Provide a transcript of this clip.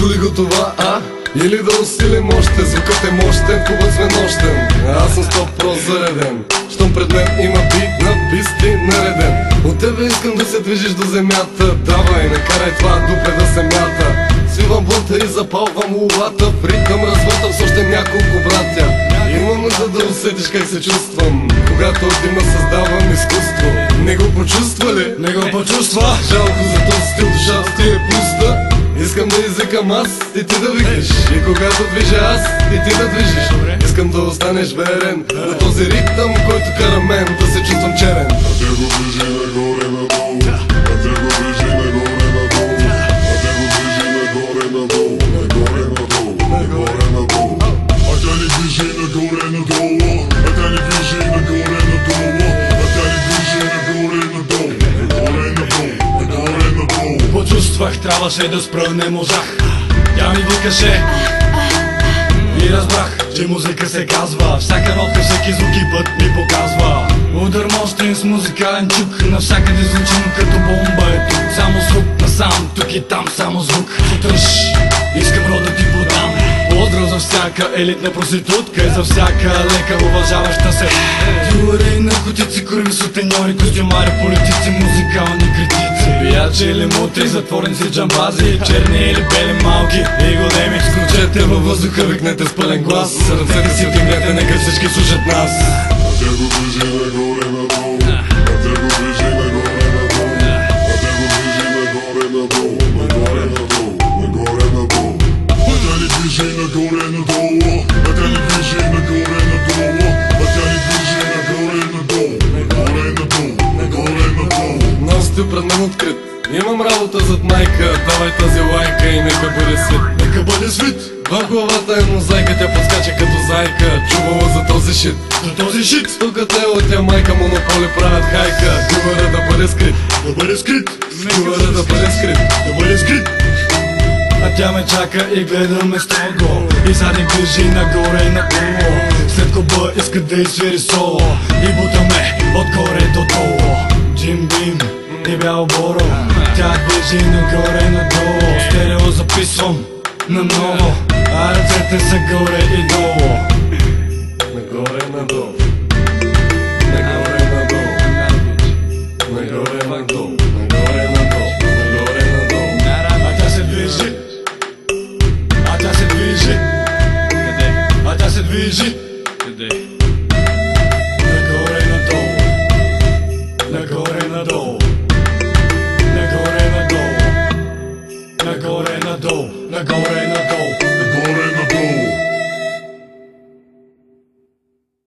Чули го това, а? Или да усилим още, звукът е мощен, кубът сме нощен. Аз съм 100% зареден, щом пред мен има бит на писти нареден. От тебе искам да се движиш до земята, давай, накарай това дупе да се мята. Свивам блънта и запалвам лулата, в ритъм развъртам с още няколко братя. Имам нужда да усетиш как се чувствам, когато от дима създавам изкуство. Не го почувства ли? Не го почувства. Жалко за този стил, душата ти е пуста. Искам да извикам аз и ти да викаш, и когато движа аз и ти да движиш. Искам да останеш верен на този ритъм, който кара мен да се чувствам черен. А те го движи нагоре надолу, а те го движи нагоре надолу, а те го движи нагоре надолу, нагоре надолу, нагоре надолу. А тя ни движи нагоре надолу, а тя ни движи нагоре надолу, а тя ни движи нагоре надолу, нагоре надолу, нагоре надолу. Почувствах, трябваше да спра, не можах. Тя ми викаше и разбрах, че музика се казва. Всяка нотка, всеки звук и път ми показва. Удар мощен с музикален чук, навсякъде звучим като бомба е тук. Само звук насам, тук и там само звук. Сутръж, искам рода ти подам. Поздрав за всяка елитна проститутка и за всяка лека уважаваща се. Дюри, наркотици, курви, сутеньори, костюмари, политици, музикални критици. Пиячи или мутри, затворници, джамбази, черни или бели, малки и големи. Скручете във въздуха, викнете с пълен глас, ръцете си вдигнете, нека всички слушат нас. А те го движи нагоре надолу, а те го движи нагоре надолу, а те го движи нагоре надолу, нагоре надолу, нагоре надолу. А тя ни движи нагоре надолу, а тя ни движи нагоре надолу, а тя ни движи нагоре надолу, нагоре надолу, нагоре надолу. Нов стил пред мен открит, имам работа зад майка, давай тази лайка и нека бъде свит. Нека бъде свит. В главата е мозайка, тя подскача като зайка. Чувала за този шит? За този шит. Тук тело, майка, монополи правят хайка. Дювара да бъде скрит, Да бъде скрит. дювара да бъде скрит, Да бъде скрит. А тя ме чака и гледаме строго, и задник движи нагоре и надолу. След коба иска да изсвири соло и бутаме отгоре до долу. Джим Бим и бял боро, тя движи нагоре и надолу. Стерео записвам наново, а ръцете са горе и долу. нагоре надолу, нагоре надолу, нагоре надолу, нагоре надолу, нагоре надолу. А тя се движи, а тя се движи, а тя се движи. Нагоре надолу, нагоре надолу, нагоре надолу, нагоре надолу, нагоре надолу.